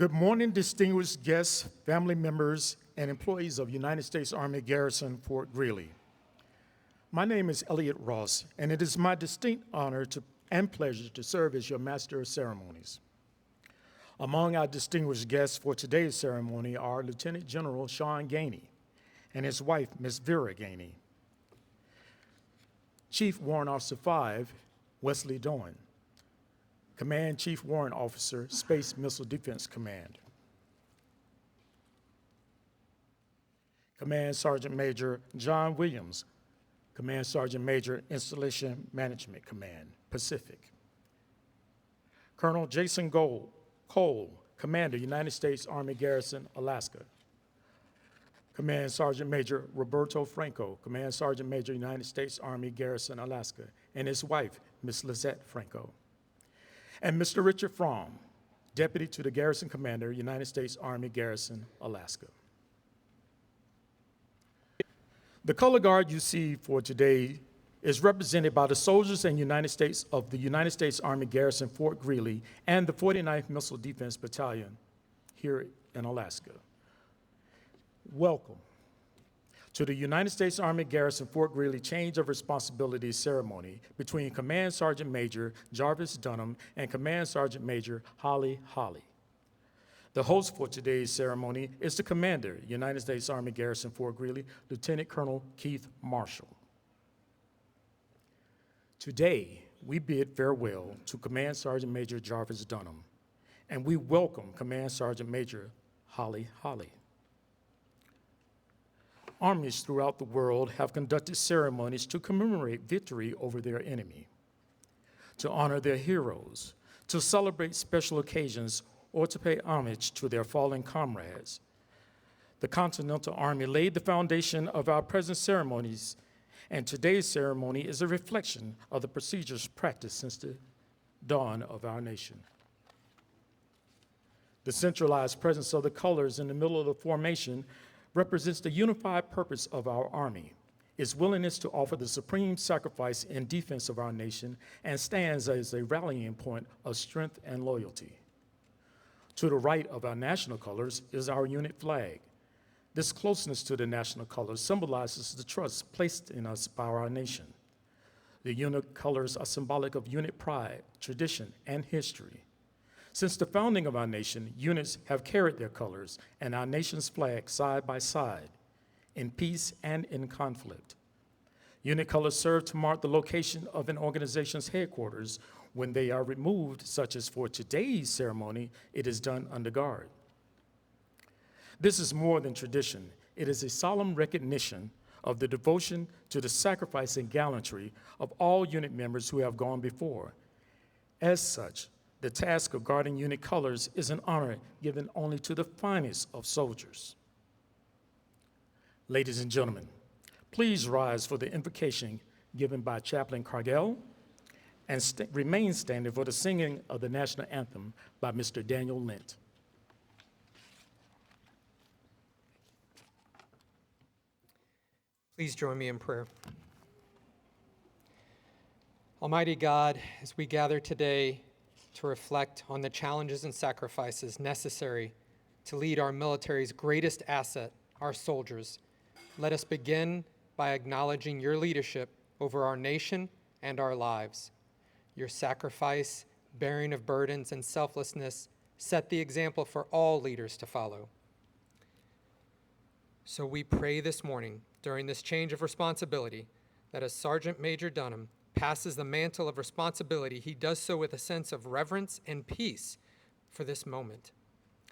Good morning, distinguished guests, family members, and employees of United States Army Garrison, Fort Greely. My name is Elliot Ross, and it is my distinct honor and pleasure to serve as your Master of Ceremonies. Among our distinguished guests for today's ceremony are Lieutenant General Sean Gainey and his wife, Ms. Vera Gainey, Chief Warrant Officer 5, Wesley Doan, Command Chief Warrant Officer, Space Missile Defense Command, Command Sergeant Major John Williams, Command Sergeant Major, Installation Management Command, Pacific, Colonel Jason Cole, Commander, United States Army Garrison, Alaska, Command Sergeant Major Roberto Franco, Command Sergeant Major, United States Army Garrison, Alaska, and his wife, Ms. Lizette Franco, and Mr. Richard Fromm, Deputy to the Garrison Commander, United States Army Garrison, Alaska. The color guard you see for today is represented by the soldiers and United States of the United States Army Garrison, Fort Greely, and the 49th Missile Defense Battalion here in Alaska. Welcome to the United States Army Garrison Fort Greely Change of Responsibility ceremony between Command Sergeant Major Jarvis Dunham and Command Sergeant Major Holi Holi. The host for today's ceremony is the Commander, United States Army Garrison Fort Greely, Lieutenant Colonel Keith Marshall. Today, we bid farewell to Command Sergeant Major Jarvis Dunham, and we welcome Command Sergeant Major Holi Holi. Armies throughout the world have conducted ceremonies to commemorate victory over their enemy, to honor their heroes, to celebrate special occasions, or to pay homage to their fallen comrades. The Continental Army laid the foundation of our present ceremonies, and today's ceremony is a reflection of the procedures practiced since the dawn of our nation. The centralized presence of the colors in the middle of the formation represents the unified purpose of our Army, its willingness to offer the supreme sacrifice in defense of our nation, and stands as a rallying point of strength and loyalty. To the right of our national colors is our unit flag. This closeness to the national colors symbolizes the trust placed in us by our nation. The unit colors are symbolic of unit pride, tradition, and history. Since the founding of our nation, units have carried their colors and our nation's flag side by side, in peace and in conflict. Unit colors serve to mark the location of an organization's headquarters. When they are removed, such as for today's ceremony, it is done under guard. This is more than tradition. It is a solemn recognition of the devotion to the sacrifice and gallantry of all unit members who have gone before. As such, the task of guarding unit colors is an honor given only to the finest of soldiers. Ladies and gentlemen, please rise for the invocation given by Chaplain Cargill, and remain standing for the singing of the national anthem by Mr. Daniel Lent. Please join me in prayer. Almighty God, as we gather today to reflect on the challenges and sacrifices necessary to lead our military's greatest asset, our soldiers, let us begin by acknowledging your leadership over our nation and our lives. Your sacrifice, bearing of burdens, and selflessness set the example for all leaders to follow. So we pray this morning, during this change of responsibility, that as Sergeant Major Dunham passes the mantle of responsibility, he does so with a sense of reverence and peace for this moment.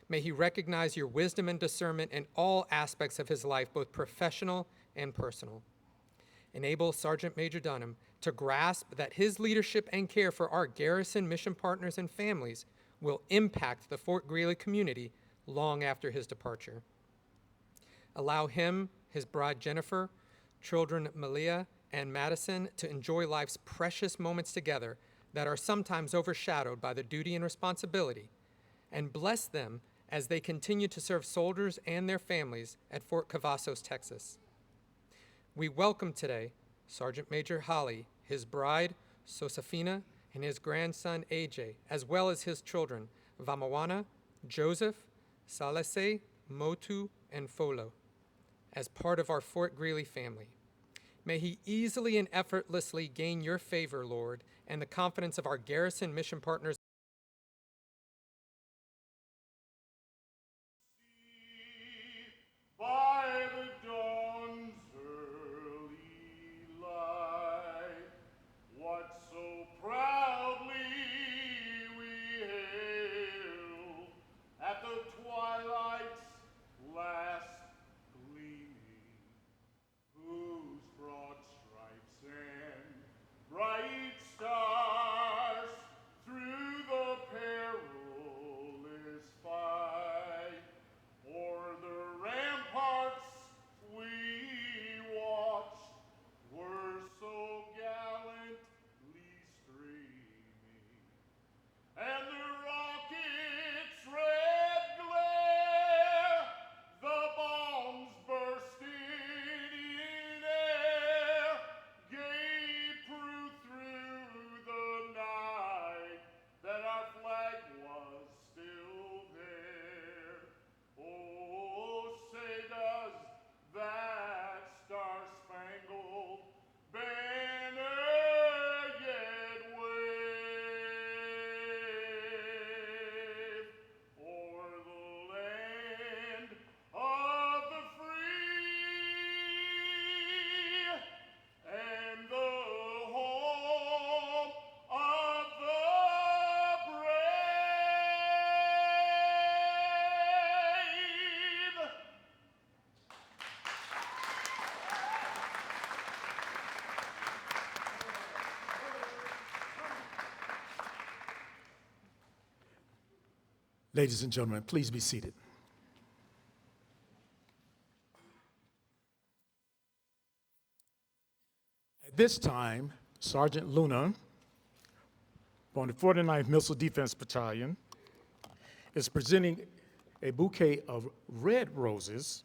May he recognize your wisdom and discernment in all aspects of his life, both professional and personal. Enable Sergeant Major Dunham to grasp that his leadership and care for our garrison mission partners and families will impact the Fort Greely community long after his departure. Allow him, his bride Jennifer, children Malia and Madison to enjoy life's precious moments together that are sometimes overshadowed by the duty and responsibility, and bless them as they continue to serve soldiers and their families at Fort Cavazos, Texas. We welcome today Sergeant Major Holi, his bride, Josefina, and his grandson, AJ, as well as his children, Vamawana, Joseph, Salase, Motu, and Folo as part of our Fort Greely family. May he easily and effortlessly gain your favor, Lord, and the confidence of our garrison mission partners. By the dawn's early light, what so proudly we hailed at the twilight's last gleaming, whose broad stripes and bright stars through the perilous fight o'er the ramparts we watched were so gallantly streaming, and the rocket's red glare, the bombs bursting in air, gave proof through the night that our flag was still there. Oh, say does that star-spangled banner yet wave o'er the land of the free and the home of the brave? Ladies and gentlemen, please be seated. At this time, Sergeant Luna from the 49th Missile Defense Battalion is presenting a bouquet of red roses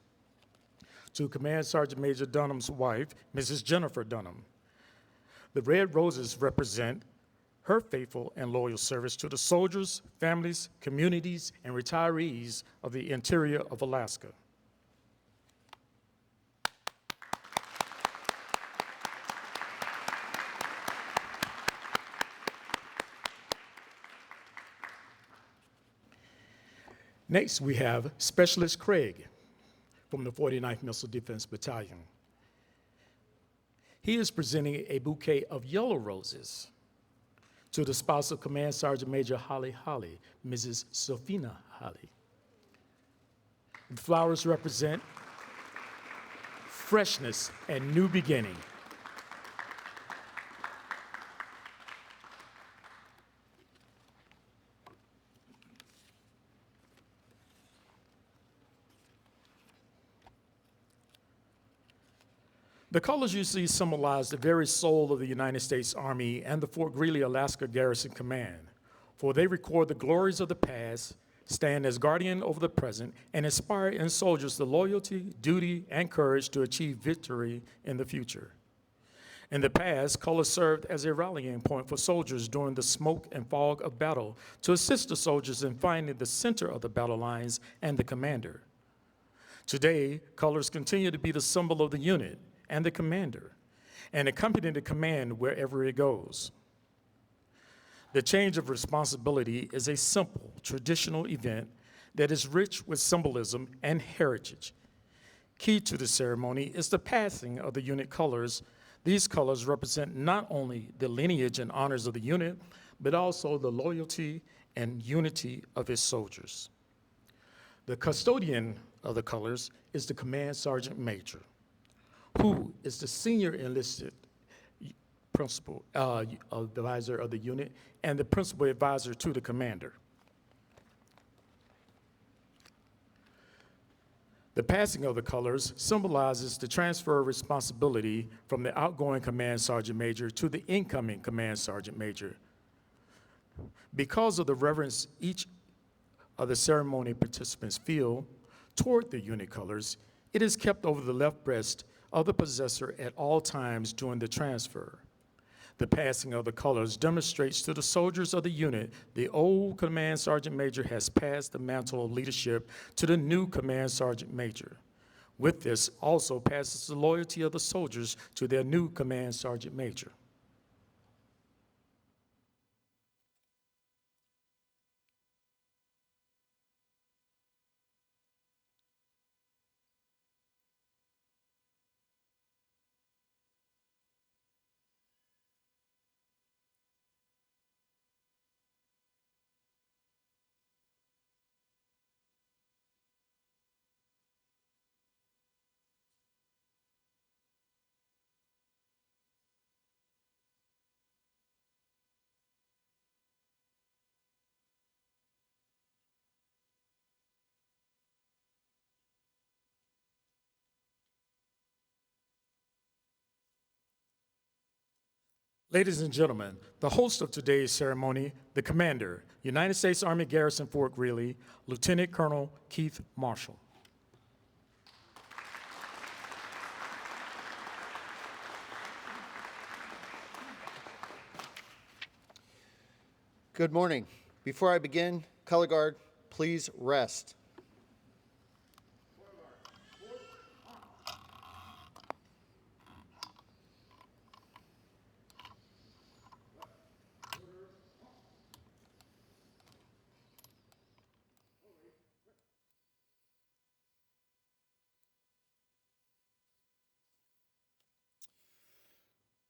to Command Sgt Major Dunham's wife, Mrs. Jennifer Dunham. The red roses represent her faithful and loyal service to the soldiers, families, communities, and retirees of the interior of Alaska. Next, we have Specialist Craig from the 49th Missile Defense Battalion. He is presenting a bouquet of yellow roses to the spouse of Command Sgt Major Holi Holi, Mrs. Sophina Holi. The flowers represent freshness and new beginning. The colors you see symbolize the very soul of the United States Army and the Fort Greely, Alaska Garrison Command, for they record the glories of the past, stand as guardian over the present, and inspire in soldiers the loyalty, duty, and courage to achieve victory in the future. In the past, colors served as a rallying point for soldiers during the smoke and fog of battle to assist the soldiers in finding the center of the battle lines and the commander. Today, colors continue to be the symbol of the unit and the commander, and accompany the command wherever it goes. The change of responsibility is a simple, traditional event that is rich with symbolism and heritage. Key to the ceremony is the passing of the unit colors. These colors represent not only the lineage and honors of the unit, but also the loyalty and unity of its soldiers. The custodian of the colors is the Command Sergeant Major, who is the senior enlisted principal advisor of the unit and the principal advisor to the commander. The passing of the colors symbolizes the transfer of responsibility from the outgoing Command Sergeant Major to the incoming Command Sergeant Major. Because of the reverence each of the ceremony participants feel toward the unit colors, it is kept over the left breast of the possessor at all times during the transfer. The passing of the colors demonstrates to the soldiers of the unit the old Command Sergeant Major has passed the mantle of leadership to the new Command Sergeant Major. With this also passes the loyalty of the soldiers to their new Command Sergeant Major. Ladies and gentlemen, the host of today's ceremony, the Commander, United States Army Garrison, Fort Greely, Lieutenant Colonel Keith Marshall. Good morning. Before I begin, color guard, please rest.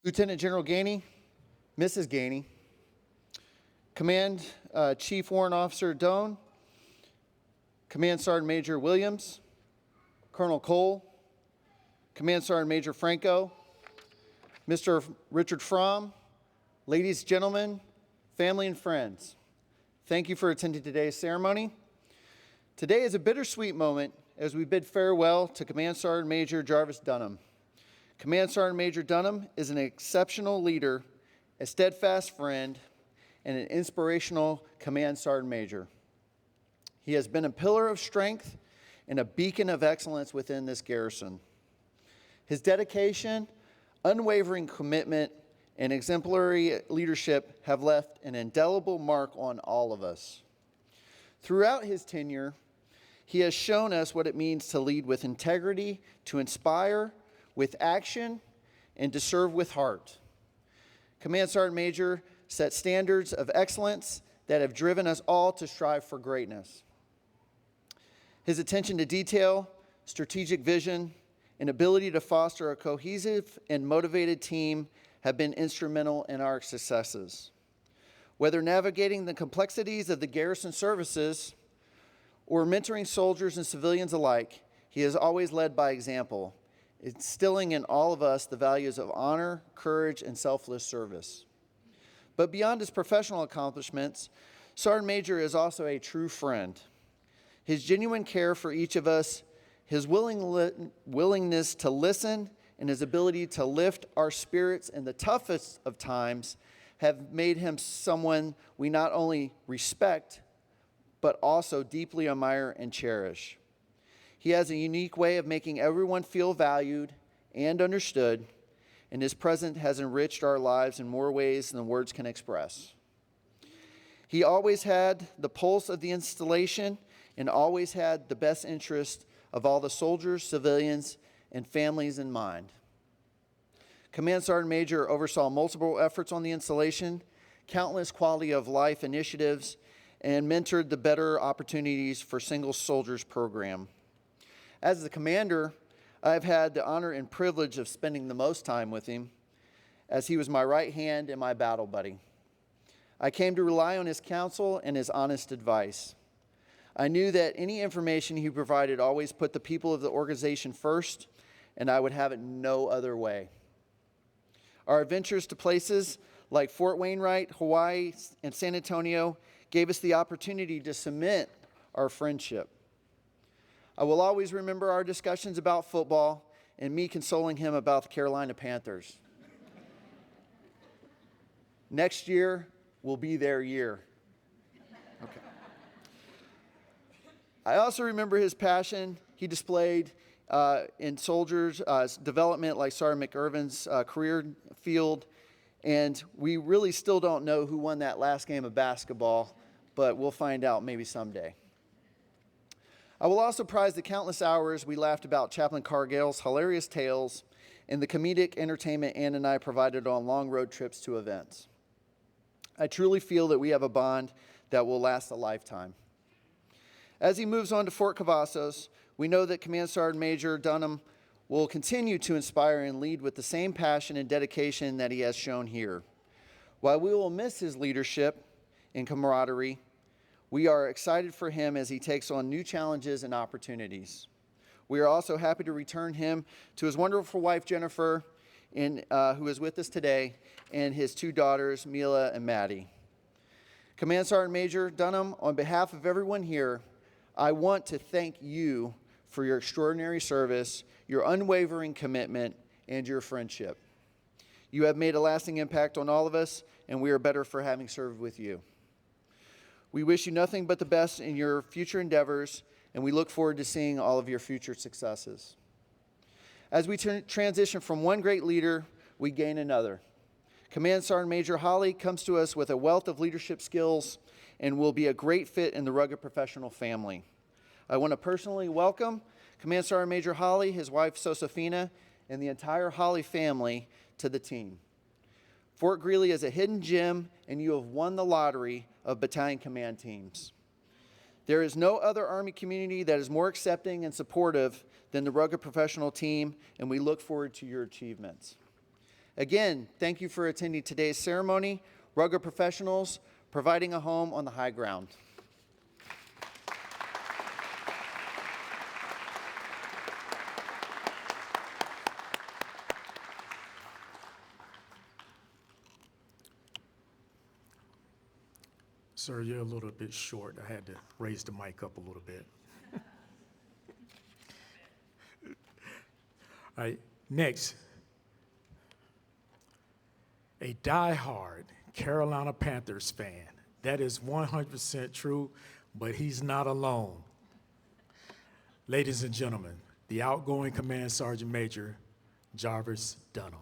Lieutenant General Gainey, Mrs. Gainey, Command Chief Warrant Officer Doan, Command Sergeant Major Williams, Colonel Cole, Command Sergeant Major Franco, Mr. Richard Fromm, ladies, gentlemen, family, and friends, thank you for attending today's ceremony. Today is a bittersweet moment as we bid farewell to Command Sergeant Major Jarvis Dunham. Command Sergeant Major Dunham is an exceptional leader, a steadfast friend, and an inspirational Command Sergeant Major. He has been a pillar of strength and a beacon of excellence within this garrison. His dedication, unwavering commitment, and exemplary leadership have left an indelible mark on all of us. Throughout his tenure, he has shown us what it means to lead with integrity, to inspire with action, and to serve with heart. Command Sergeant Major set standards of excellence that have driven us all to strive for greatness. His attention to detail, strategic vision, and ability to foster a cohesive and motivated team have been instrumental in our successes. Whether navigating the complexities of the garrison services or mentoring soldiers and civilians alike, he has always led by example, instilling in all of us the values of honor, courage, and selfless service. But beyond his professional accomplishments, Sergeant Major is also a true friend. His genuine care for each of us, his willingness to listen, and his ability to lift our spirits in the toughest of times have made him someone we not only respect, but also deeply admire and cherish. He has a unique way of making everyone feel valued and understood, and his presence has enriched our lives in more ways than words can express. He always had the pulse of the installation and always had the best interest of all the soldiers, civilians, and families in mind. Command Sergeant Major oversaw multiple efforts on the installation, countless quality of life initiatives, and mentored the Better Opportunities for Single Soldiers program. As the commander, I've had the honor and privilege of spending the most time with him, as he was my right hand and my battle buddy. I came to rely on his counsel and his honest advice. I knew that any information he provided always put the people of the organization first, and I would have it no other way. Our adventures to places like Fort Wainwright, Hawaii, and San Antonio gave us the opportunity to cement our friendship. I will always remember our discussions about football and me consoling him about the Carolina Panthers. Next year will be their year. Okay. I also remember his passion he displayed in soldiers' development, like Sergeant McIrvin's career field, And we really still don't know who won that last game of basketball, but we'll find out maybe someday. I will also prize the countless hours we laughed about Chaplain Cargill's hilarious tales and the comedic entertainment Ann and I provided on long road trips to events. I truly feel that we have a bond that will last a lifetime. As he moves on to Fort Cavazos, we know that Command Sergeant Major Dunham will continue to inspire and lead with the same passion and dedication that he has shown here. While we will miss his leadership and camaraderie, we are excited for him as he takes on new challenges and opportunities. We are also happy to return him to his wonderful wife, Jennifer, who is with us today, and his two daughters, Mila and Maddie. Command Sergeant Major Dunham, on behalf of everyone here, I want to thank you for your extraordinary service, your unwavering commitment, and your friendship. You have made a lasting impact on all of us, and we are better for having served with you. We wish you nothing but the best in your future endeavors, and we look forward to seeing all of your future successes. As we transition from one great leader, we gain another. Command Sergeant Major Holi comes to us with a wealth of leadership skills and will be a great fit in the rugged professional family. I want to personally welcome Command Sergeant Major Holi, his wife Josefina, and the entire Holi family to the team. Fort Greely is a hidden gem, and you have won the lottery of battalion command teams. There is no other Army community that is more accepting and supportive than the rugged professional team, and we look forward to your achievements. Again, thank you for attending today's ceremony. Rugged professionals, providing a home on the high ground. Sir, you're a little bit short. I had to raise the mic up a little bit. All right, next, a diehard Carolina Panthers fan. That is 100% true, but he's not alone. Ladies and gentlemen, the outgoing Command Sergeant Major Jarvis Dunham.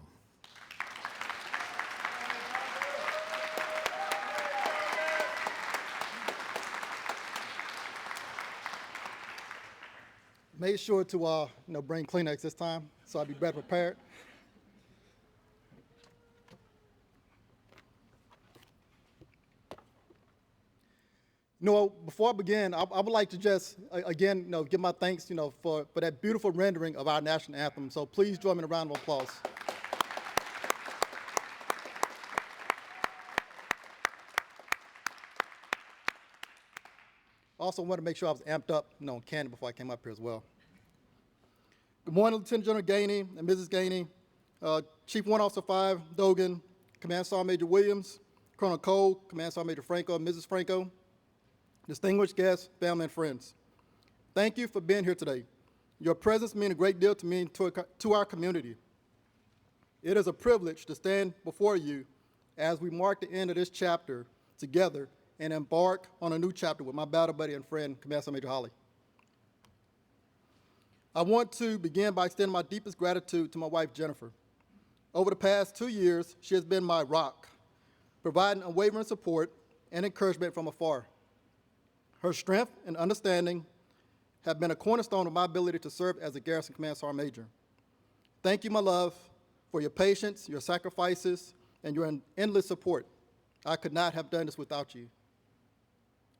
Made sure to bring Kleenex this time, so I'll be better prepared. Before I begin, I would like to just again, give my thanks, for that beautiful rendering of our national anthem. So please join me in a round of applause. Also wanted to make sure I was amped up, on candy before I came up here as well. Good morning, Lieutenant General Gainey and Mrs. Gainey, Chief Warrant Officer 5 Dogan, Command Sergeant Major Williams, Colonel Cole, Command Sergeant Major Franco, and Mrs. Franco, distinguished guests, family, and friends. Thank you for being here today. Your presence means a great deal to me and to our community. It is a privilege to stand before you as we mark the end of this chapter together and embark on a new chapter with my battle buddy and friend, Command Sergeant Major Holi. I want to begin by extending my deepest gratitude to my wife, Jennifer. Over the past 2 years, she has been my rock, providing unwavering support and encouragement from afar. Her strength and understanding have been a cornerstone of my ability to serve as a Garrison Command Sergeant Major. Thank you, my love, for your patience, your sacrifices, and your endless support. I could not have done this without you.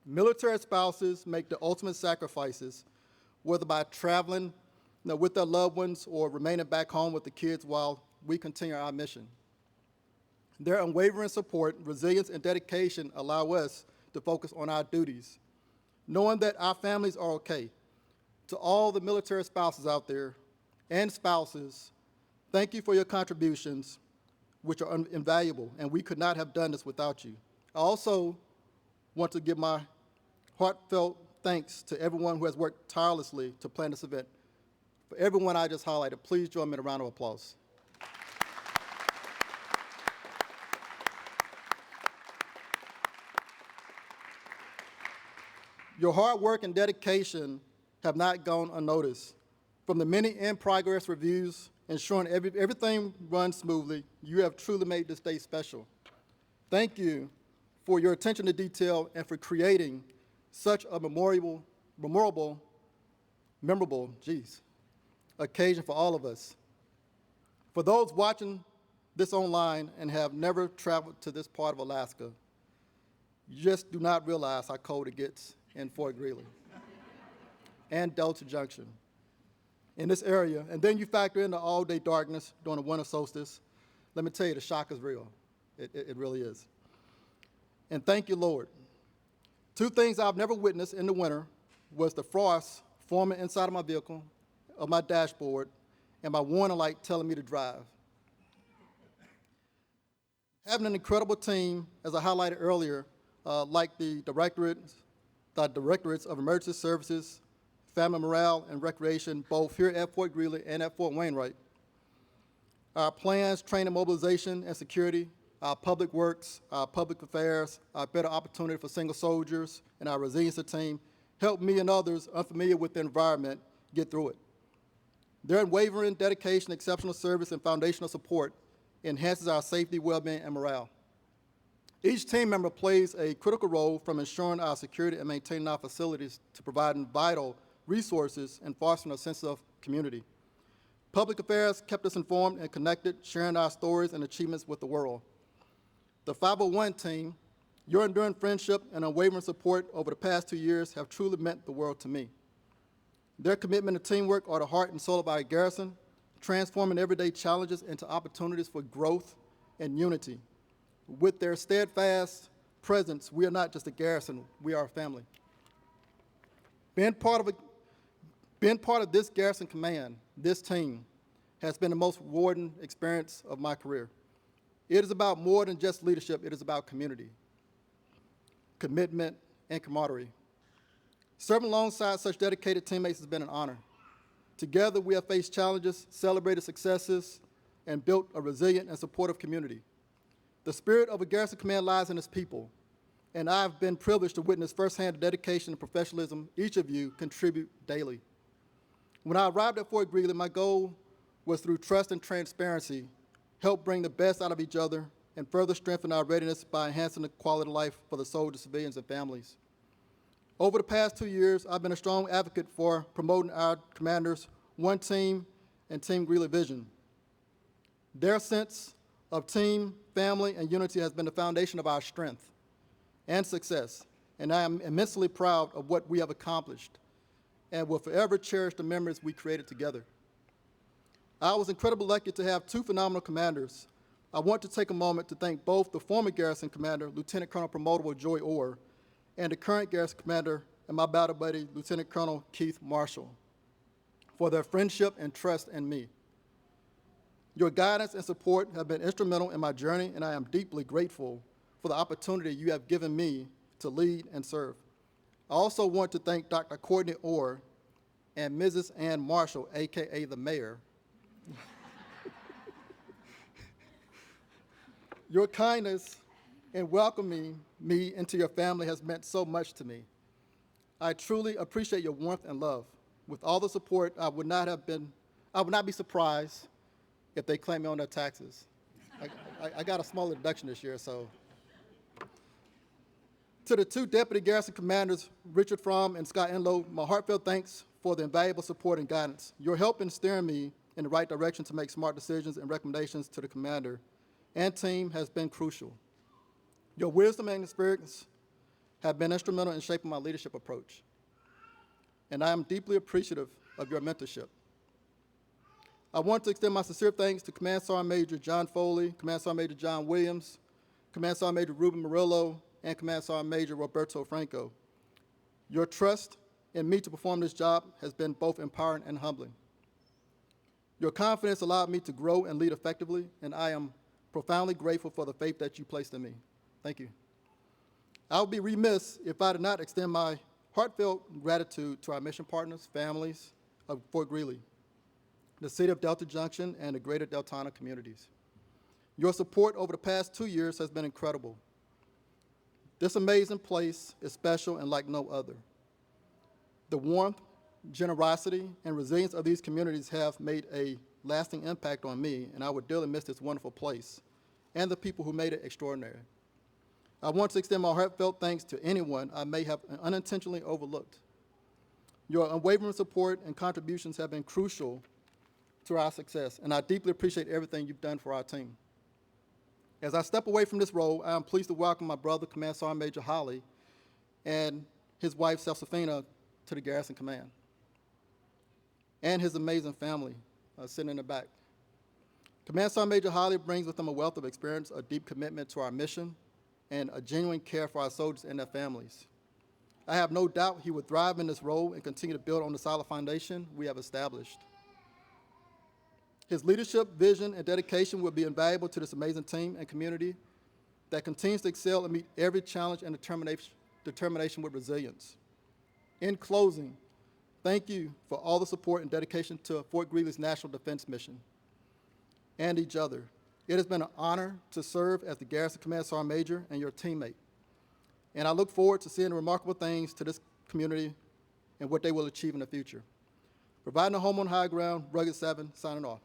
Military spouses make the ultimate sacrifices, whether by traveling with their loved ones or remaining back home with the kids while we continue our mission. Their unwavering support, resilience, and dedication allow us to focus on our duties, knowing that our families are okay. To all the military spouses out there and spouses, thank you for your contributions, which are invaluable, and we could not have done this without you. I also want to give my heartfelt thanks to everyone who has worked tirelessly to plan this event. For everyone I just highlighted, please join me in a round of applause. Your hard work and dedication have not gone unnoticed. From the many in-progress reviews ensuring everything runs smoothly. You have truly made this day special. Thank you for your attention to detail and for creating such a memorable occasion for all of us. For those watching this online and have never traveled to this part of Alaska, you just do not realize how cold it gets in Fort Greely and Delta Junction in this area. And then you factor in the all-day darkness during the winter solstice. Let me tell you, the shock is real. It really is. And thank you, Lord. Two things I've never witnessed in the winter was the frost forming inside of my vehicle, of my dashboard, and my warning light telling me to drive. Having an incredible team, as I highlighted earlier, like the Directorates of Emergency Services, Family Morale and Recreation, both here at Fort Greely and at Fort Wainwright. Our plans, training, mobilization, and security, our public works, our public affairs, our better opportunity for single soldiers, and our resiliency team helped me and others unfamiliar with the environment get through it. Their unwavering dedication, exceptional service, and foundational support enhances our safety, well-being, and morale. Each team member plays a critical role from ensuring our security and maintaining our facilities to providing vital resources and fostering a sense of community. Public affairs kept us informed and connected, sharing our stories and achievements with the world. The 501 team, your enduring friendship and unwavering support over the past 2 years have truly meant the world to me. Their commitment to teamwork are the heart and soul of our garrison, transforming everyday challenges into opportunities for growth and unity. With their steadfast presence, we are not just a garrison, we are a family. Being part of this garrison command, this team, has been the most rewarding experience of my career. It is about more than just leadership, it is about community, commitment, and camaraderie. Serving alongside such dedicated teammates has been an honor. Together, we have faced challenges, celebrated successes, and built a resilient and supportive community. The spirit of a garrison command lies in its people, and I've been privileged to witness firsthand the dedication and professionalism each of you contribute daily. When I arrived at Fort Greely, my goal was through trust and transparency, help bring the best out of each other and further strengthen our readiness by enhancing the quality of life for the soldiers, civilians, and families. Over the past 2 years, I've been a strong advocate for promoting our commanders' one team and Team Greely vision. Their sense of team, family, and unity has been the foundation of our strength and success, and I am immensely proud of what we have accomplished and will forever cherish the memories we created together. I was incredibly lucky to have two phenomenal commanders. I want to take a moment to thank both the former garrison commander, Lieutenant Colonel Promotable Joy Orr, and the current garrison commander and my battle buddy, Lieutenant Colonel Keith Marshall, for their friendship and trust in me. Your guidance and support have been instrumental in my journey, and I am deeply grateful for the opportunity you have given me to lead and serve. I also want to thank Dr. Courtney Orr and Mrs. Ann Marshall, AKA the mayor. Your kindness in welcoming me into your family has meant so much to me. I truly appreciate your warmth and love. With all the support, I would not be surprised if they claim me on their taxes. I got a small deduction this year, so. To the two deputy garrison commanders, Richard Fromm and Scott Enlow, my heartfelt thanks for the invaluable support and guidance. Your help in steering me in the right direction to make smart decisions and recommendations to the commander and team has been crucial. Your wisdom and experience have been instrumental in shaping my leadership approach, and I am deeply appreciative of your mentorship. I want to extend my sincere thanks to Command Sergeant Major John Foley, Command Sergeant Major John Williams, Command Sergeant Major Ruben Murillo, and Command Sergeant Major Roberto Franco. Your trust in me to perform this job has been both empowering and humbling. Your confidence allowed me to grow and lead effectively, and I am profoundly grateful for the faith that you placed in me. Thank you. I would be remiss if I did not extend my heartfelt gratitude to our mission partners, families of Fort Greely, the city of Delta Junction, and the greater Deltona communities. Your support over the past 2 years has been incredible. This amazing place is special and like no other. The warmth, generosity, and resilience of these communities have made a lasting impact on me, and I would dearly miss this wonderful place and the people who made it extraordinary. I want to extend my heartfelt thanks to anyone I may have unintentionally overlooked. Your unwavering support and contributions have been crucial to our success, and I deeply appreciate everything you've done for our team. As I step away from this role, I am pleased to welcome my brother, Command Sgt. Major Holi, and his wife, Josephina, to the Garrison Command, and his amazing family sitting in the back. Command Sgt. Major Holi brings with him a wealth of experience, a deep commitment to our mission, and a genuine care for our soldiers and their families. I have no doubt he would thrive in this role and continue to build on the solid foundation we have established. His leadership, vision, and dedication will be invaluable to this amazing team and community that continues to excel and meet every challenge and determination with resilience. In closing, thank you for all the support and dedication to Fort Greely's National Defense Mission and each other. It has been an honor to serve as the Garrison Command Sergeant Major and your teammate. And I look forward to seeing remarkable things to this community and what they will achieve in the future. Providing a home on high ground, Rugged 7, signing off.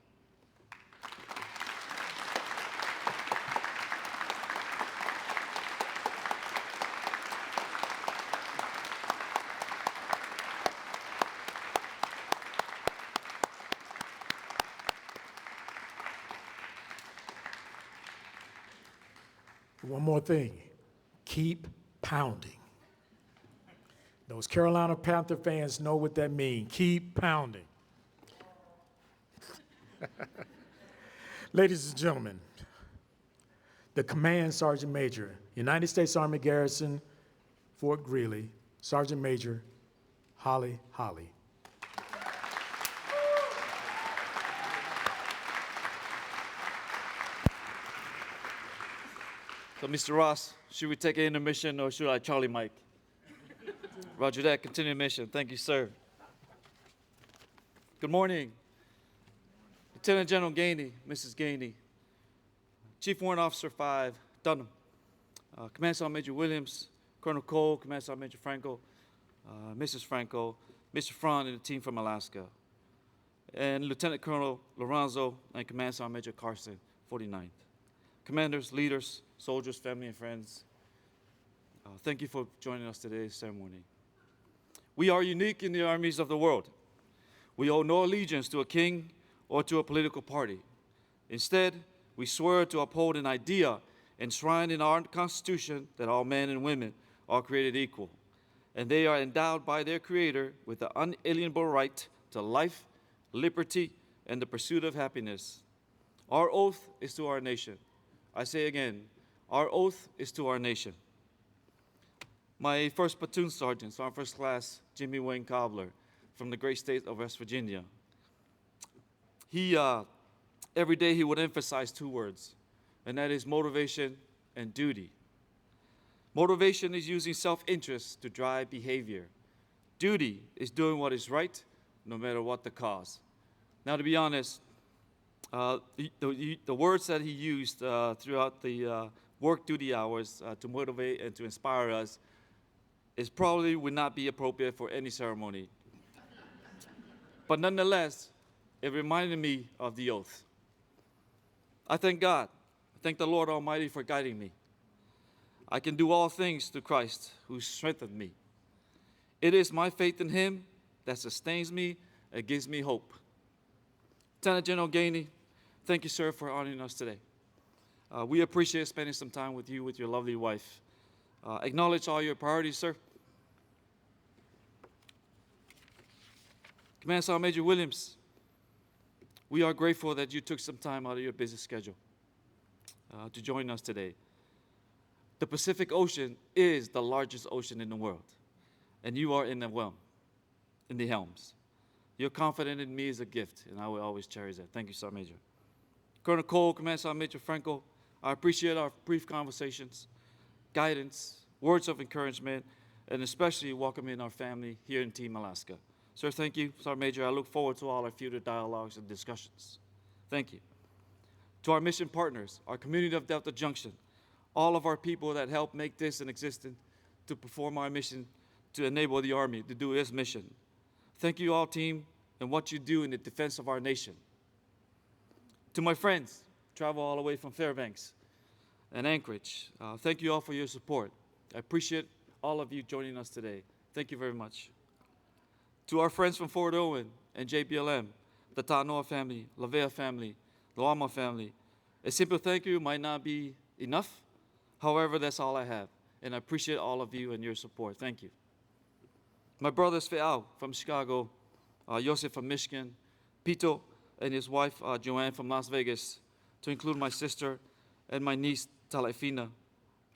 One more thing, keep pounding. Those Carolina Panther fans know what that means. Keep pounding. Ladies and gentlemen, the Command Sergeant Major, United States Army Garrison, Fort Greely, Sergeant Major Holi Holi. So, Mr. Ross, should we take an intermission or should I Charlie Mike? Roger that. Continue mission. Thank you, sir. Good morning. Lieutenant General Gainey, Mrs. Gainey, Chief Warrant Officer 5, Dunham, Command Sergeant Major Williams, Colonel Cole, Command Sergeant Major Franco, Mrs. Franco, Mr. Front, and the team from Alaska, and Lieutenant Colonel Lorenzo and Command Sergeant Major Carson, 49th. Commanders, leaders, soldiers, family, and friends, thank you for joining us today's ceremony. We are unique in the armies of the world. We owe no allegiance to a king or to a political party. Instead, we swear to uphold an idea enshrined in our Constitution that all men and women are created equal, and they are endowed by their Creator with the unalienable right to life, liberty, and the pursuit of happiness. Our oath is to our nation. I say again, our oath is to our nation. My first platoon sergeant, Sergeant First Class Jimmy Wayne Cobbler from the great state of West Virginia. Every day he would emphasize two words, and that is motivation and duty. Motivation is using self-interest to drive behavior. Duty is doing what is right, no matter what the cause. Now, to be honest, the words that he used throughout the work duty hours to motivate and to inspire us is probably would not be appropriate for any ceremony. But nonetheless, it reminded me of the oath. I thank God, I thank the Lord Almighty for guiding me. I can do all things through Christ who strengthened me. It is my faith in Him that sustains me and gives me hope. Lieutenant General Gainey, thank you, sir, for honoring us today. We appreciate spending some time with you, with your lovely wife. Acknowledge all your priorities, sir. Command Sergeant Major Williams, we are grateful that you took some time out of your busy schedule to join us today. The Pacific Ocean is the largest ocean in the world, and you are in the helms. Your confidence in me is a gift, and I will always cherish that. Thank you, Sergeant Major. Colonel Cole, Command Sergeant Major Franco, I appreciate our brief conversations, guidance, words of encouragement, and especially welcoming our family here in Team Alaska. Sir, thank you. Sergeant Major, I look forward to all our future dialogues and discussions. Thank you. To our mission partners, our community of Delta Junction, all of our people that help make this an existence to perform our mission to enable the Army to do its mission. Thank you all, team, and what you do in the defense of our nation. To my friends, travel all the way from Fairbanks and Anchorage, thank you all for your support. I appreciate all of you joining us today. Thank you very much. To our friends from Fort Owen and JBLM, the Tanoa family, Lavea family, the Lama family, a simple thank you might not be enough. However, that's all I have. And I appreciate all of you and your support. Thank you. My brothers Fe'au from Chicago, Joseph from Michigan, Pito and his wife Joanne from Las Vegas, to include my sister and my niece Talefina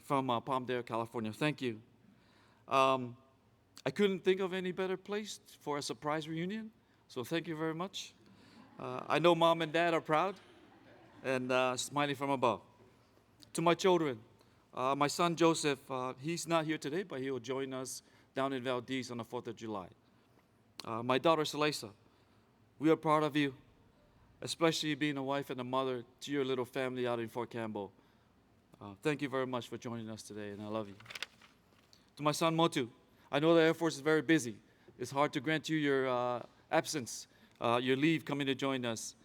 from Palmdale, California. Thank you. I couldn't think of any better place for a surprise reunion, so thank you very much. I know Mom and Dad are proud and smiling from above. To my children, my son Joseph, he's not here today, but he will join us down in Valdez on the 4th of July. My daughter Celesa, we are proud of you, especially being a wife and a mother to your little family out in Fort Campbell. Thank you very much for joining us today, and I love you. To my son Motu, I know the Air Force is very busy. It's hard to grant you your absence, your leave coming to join us,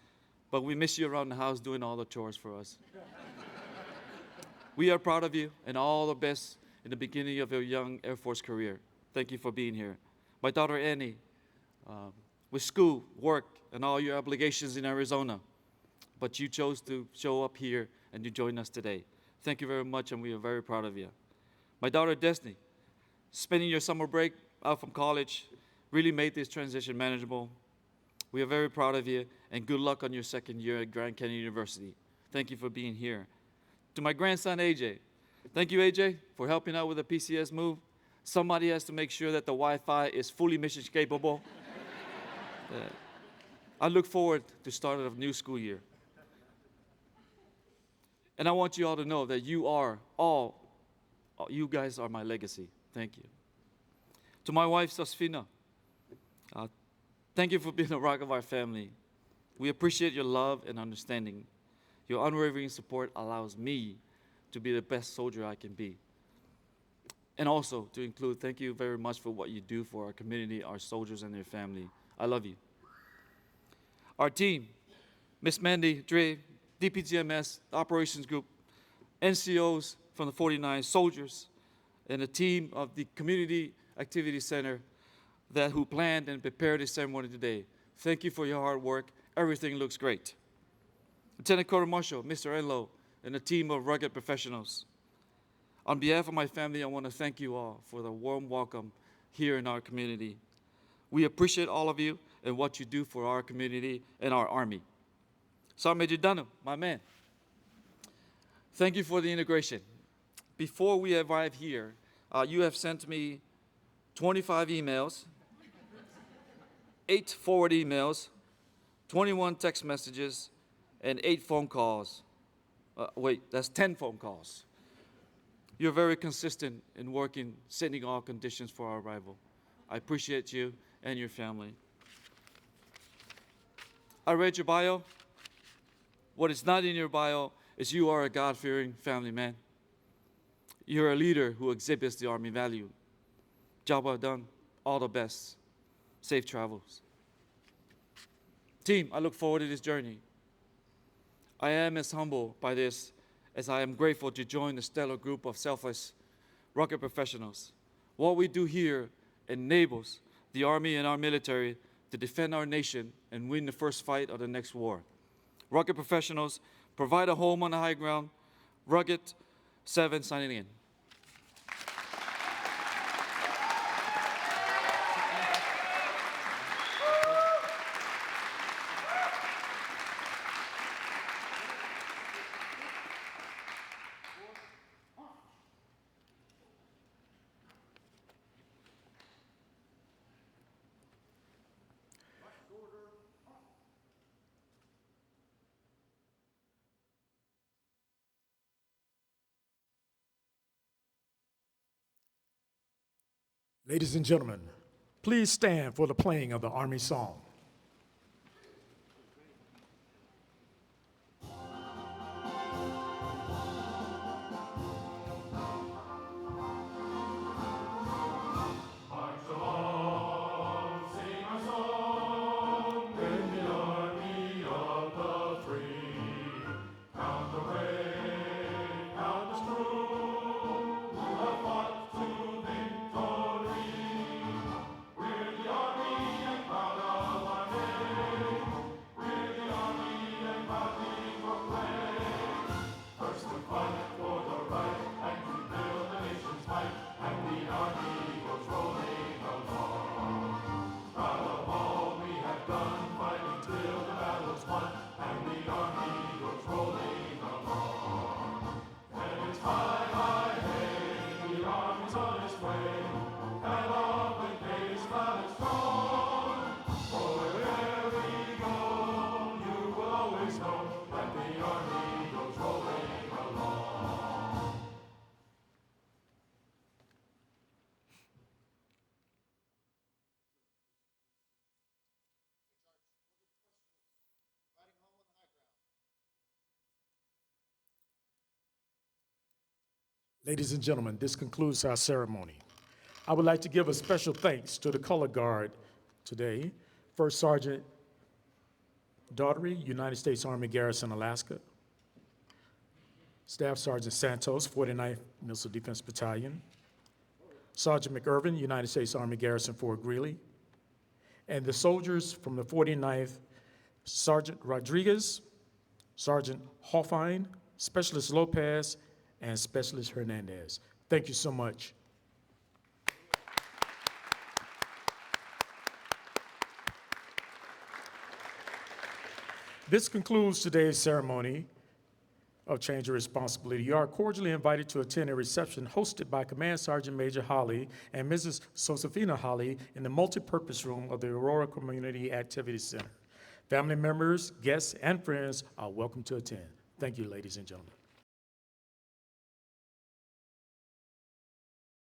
but we miss you around the house doing all the chores for us. We are proud of you and all the best in the beginning of your young Air Force career. Thank you for being here. My daughter Annie, with school, work, and all your obligations in Arizona, but you chose to show up here and to join us today. Thank you very much, and we are very proud of you. My daughter Destiny, spending your summer break out from college really made this transition manageable. We are very proud of you, and good luck on your second year at Grand Canyon University. Thank you for being here. To my grandson AJ, thank you AJ for helping out with the PCS move. Somebody has to make sure that the Wi-Fi is fully mission capable. I look forward to the start of the new school year. And I want you all to know that you guys are my legacy. Thank you. To my wife, Sosfina, thank you for being the rock of our family. We appreciate your love and understanding. Your unwavering support allows me to be the best soldier I can be. And also to include, thank you very much for what you do for our community, our soldiers and their family. I love you. Our team, Miss Mandy, Dre, DPTMS, Operations Group, NCOs from the 49 soldiers, and a team of the Community Activity Center who planned and prepared this ceremony today. Thank you for your hard work. Everything looks great. Lieutenant Colonel Marshal, Mr. Enlow, and a team of rugged professionals. On behalf of my family, I want to thank you all for the warm welcome here in our community. We appreciate all of you and what you do for our community and our Army. Sergeant Major Dunham, my man, thank you for the integration. Before we arrived here, you have sent me 25 emails, 8 forward emails, 21 text messages, and 8 phone calls. Wait, that's 10 phone calls. You're very consistent in working, setting all conditions for our arrival. I appreciate you and your family. I read your bio. What is not in your bio is you are a God-fearing family man. You're a leader who exhibits the Army value. Job well done. All the best. Safe travels. Team, I look forward to this journey. I am as humble by this as I am grateful to join the stellar group of selfless, rugged professionals. What we do here enables the Army and our military to defend our nation and win the first fight of the next war. Rugged professionals provide a home on the high ground. Rugged 7 signing in. Ladies and gentlemen, please stand for the playing of the Army song. Sing a song in the army of the free. Ladies and gentlemen, this concludes our ceremony. I would like to give a special thanks to the color guard today, First Sergeant Daughtery, United States Army Garrison, Alaska, Staff Sergeant Santos, 49th Missile Defense Battalion, Sergeant McIrvin, United States Army Garrison, Fort Greely, and the soldiers from the 49th, Sergeant Rodriguez, Sergeant Hoffine, Specialist Lopez, and Specialist Hernandez. Thank you so much. This concludes today's ceremony of change of responsibility. You are cordially invited to attend a reception hosted by Command Sgt. Major Holi and Mrs. Josefina Holi in the multipurpose room of the Aurora Community Activity Center. Family members, guests, and friends are welcome to attend. Thank you, ladies and gentlemen.